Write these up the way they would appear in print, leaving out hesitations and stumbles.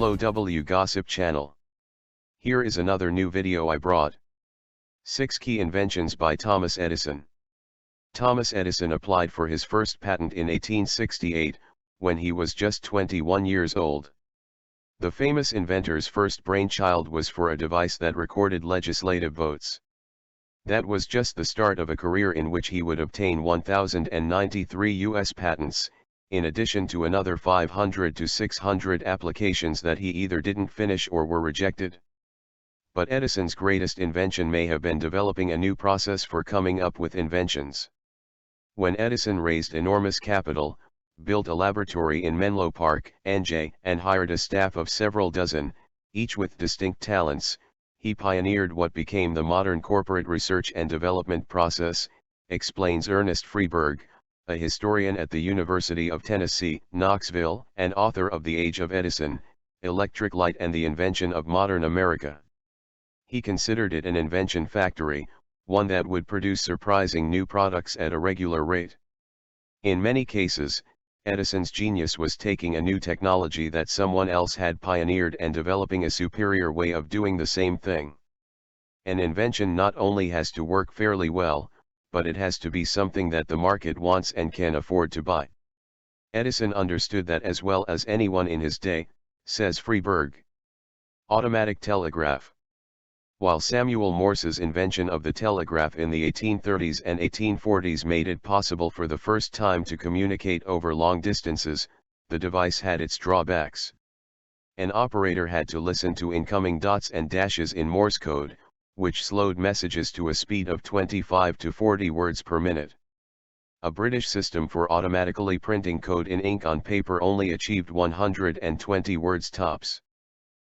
Hello Gossip Channel. Here is another new video I brought. 6 Key Inventions by Thomas Edison. Thomas Edison applied for his first patent in 1868, when he was just 21 years old. The famous inventor's first brainchild was for a device that recorded legislative votes. That was just the start of a career in which he would obtain 1,093 U.S. patents, in addition to another 500 to 600 applications that he either didn't finish or were rejected. But Edison's greatest invention may have been developing a new process for coming up with inventions. When Edison raised enormous capital, built a laboratory in Menlo Park, NJ, and hired a staff of several dozen, each with distinct talents, he pioneered what became the modern corporate research and development process, explains Ernest Freeburg, a historian at the University of Tennessee, Knoxville, and author of The Age of Edison, Electric Light and the Invention of Modern America. He considered it an invention factory, one that would produce surprising new products at a regular rate. In many cases, Edison's genius was taking a new technology that someone else had pioneered and developing a superior way of doing the same thing. An invention not only has to work fairly well, but it has to be something that the market wants and can afford to buy. Edison understood that as well as anyone in his day, says Freeburg. Automatic telegraph. While Samuel Morse's invention of the telegraph in the 1830s and 1840s made it possible for the first time to communicate over long distances, the device had its drawbacks. An operator had to listen to incoming dots and dashes in Morse code, which slowed messages to a speed of 25 to 40 words per minute. A British system for automatically printing code in ink on paper only achieved 120 words tops.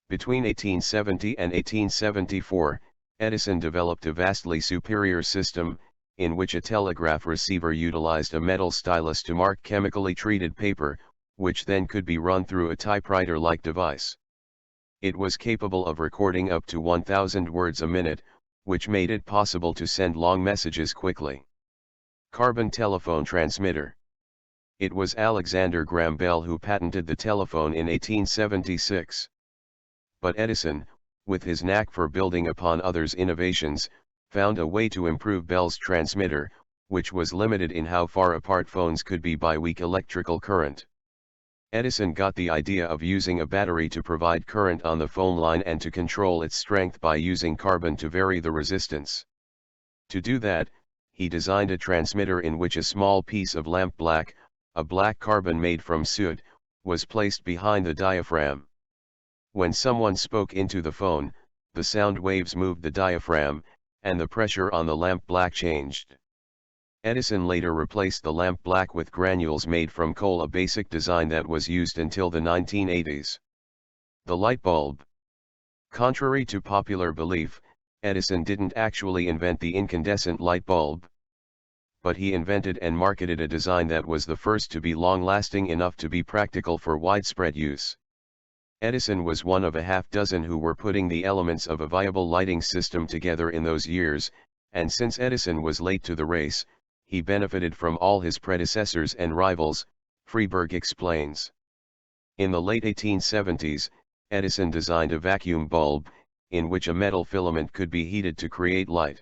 Between 1870 and 1874, Edison developed a vastly superior system, in which a telegraph receiver utilized a metal stylus to mark chemically treated paper, which then could be run through a typewriter-like device. It was capable of recording up to 1,000 words a minute, which made it possible to send long messages quickly. Carbon telephone transmitter. It was Alexander Graham Bell who patented the telephone in 1876. But Edison, with his knack for building upon others' innovations, found a way to improve Bell's transmitter, which was limited in how far apart phones could be by weak electrical current. Edison got the idea of using a battery to provide current on the phone line and to control its strength by using carbon to vary the resistance. To do that, he designed a transmitter in which a small piece of lamp black, a black carbon made from soot, was placed behind the diaphragm. When someone spoke into the phone, the sound waves moved the diaphragm, and the pressure on the lamp black changed. Edison later replaced the lamp black with granules made from coal, a basic design that was used until the 1980s. The light bulb. Contrary to popular belief, Edison didn't actually invent the incandescent light bulb. But he invented and marketed a design that was the first to be long-lasting enough to be practical for widespread use. Edison was one of a half-dozen who were putting the elements of a viable lighting system together in those years, and since Edison was late to the race, he benefited from all his predecessors and rivals, Freeburg explains. In the late 1870s, Edison designed a vacuum bulb, in which a metal filament could be heated to create light.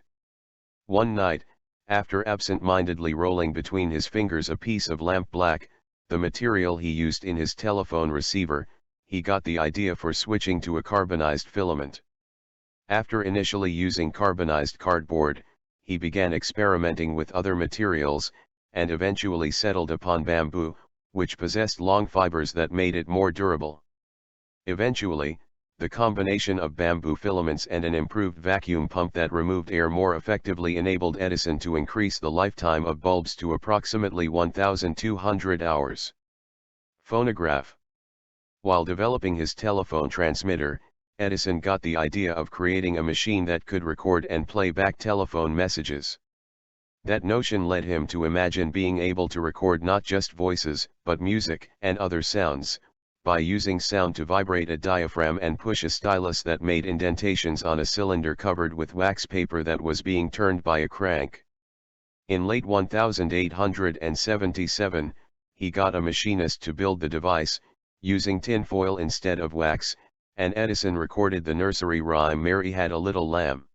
One night, after absent-mindedly rolling between his fingers a piece of lamp black, the material he used in his telephone receiver, he got the idea for switching to a carbonized filament. After initially using carbonized cardboard, he began experimenting with other materials, and eventually settled upon bamboo, which possessed long fibers that made it more durable. Eventually, the combination of bamboo filaments and an improved vacuum pump that removed air more effectively enabled Edison to increase the lifetime of bulbs to approximately 1,200 hours. Phonograph. While developing his telephone transmitter, Edison got the idea of creating a machine that could record and play back telephone messages. That notion led him to imagine being able to record not just voices, but music and other sounds, by using sound to vibrate a diaphragm and push a stylus that made indentations on a cylinder covered with wax paper that was being turned by a crank. In late 1877, he got a machinist to build the device, using tin foil instead of wax, and Edison recorded the nursery rhyme "Mary Had a Little Lamb."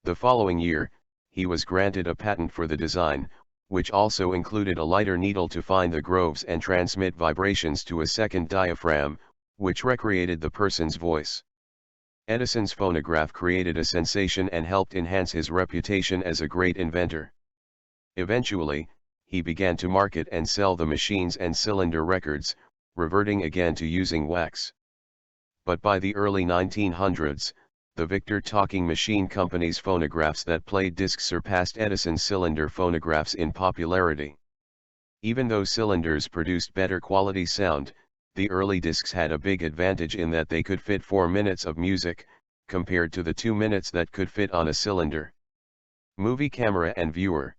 The following year, he was granted a patent for the design, which also included a lighter needle to find the grooves and transmit vibrations to a second diaphragm, which recreated the person's voice. Edison's phonograph created a sensation and helped enhance his reputation as a great inventor. Eventually, he began to market and sell the machines and cylinder records, reverting again to using wax. But by the early 1900s, the Victor Talking Machine Company's phonographs that played discs surpassed Edison's cylinder phonographs in popularity. Even though cylinders produced better quality sound, the early discs had a big advantage in that they could fit 4 minutes of music, compared to the 2 minutes that could fit on a cylinder. Movie camera and viewer.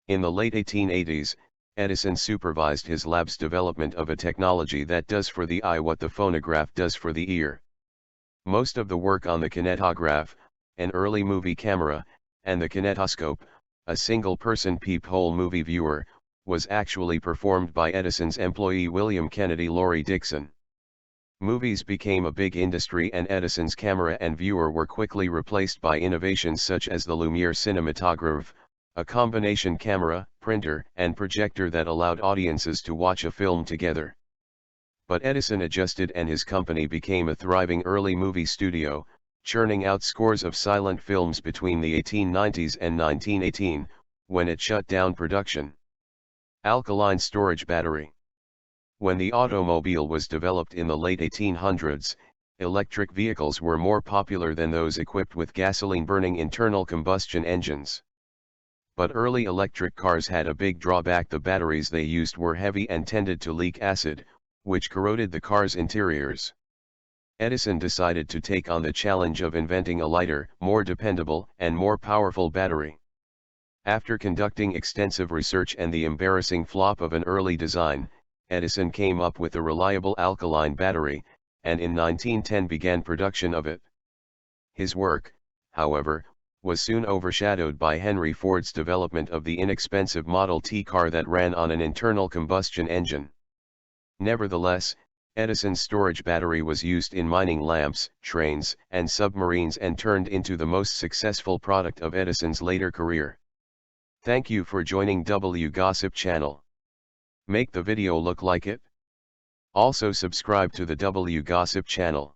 In the late 1880s, Edison supervised his lab's development of a technology that does for the eye what the phonograph does for the ear. Most of the work on the kinetograph, an early movie camera, and the kinetoscope, a single-person peephole movie viewer, was actually performed by Edison's employee William Kennedy Laurie Dixon. Movies became a big industry and Edison's camera and viewer were quickly replaced by innovations such as the Lumiere cinematograph, a combination camera, printer, and projector that allowed audiences to watch a film together. But Edison adjusted and his company became a thriving early movie studio, churning out scores of silent films between the 1890s and 1918, when it shut down production. Alkaline storage battery. When the automobile was developed in the late 1800s, electric vehicles were more popular than those equipped with gasoline-burning internal combustion engines. But early electric cars had a big drawback: the batteries they used were heavy and tended to leak acid, which corroded the car's interiors. Edison decided to take on the challenge of inventing a lighter, more dependable, and more powerful battery. After conducting extensive research and the embarrassing flop of an early design, Edison came up with a reliable alkaline battery, and in 1910 began production of it. His work, however, was soon overshadowed by Henry Ford's development of the inexpensive Model T car that ran on an internal combustion engine. Nevertheless, Edison's storage battery was used in mining lamps, trains, and submarines and turned into the most successful product of Edison's later career. Thank you for joining W Gossip channel. Make the video look like it. Also subscribe to the W Gossip channel.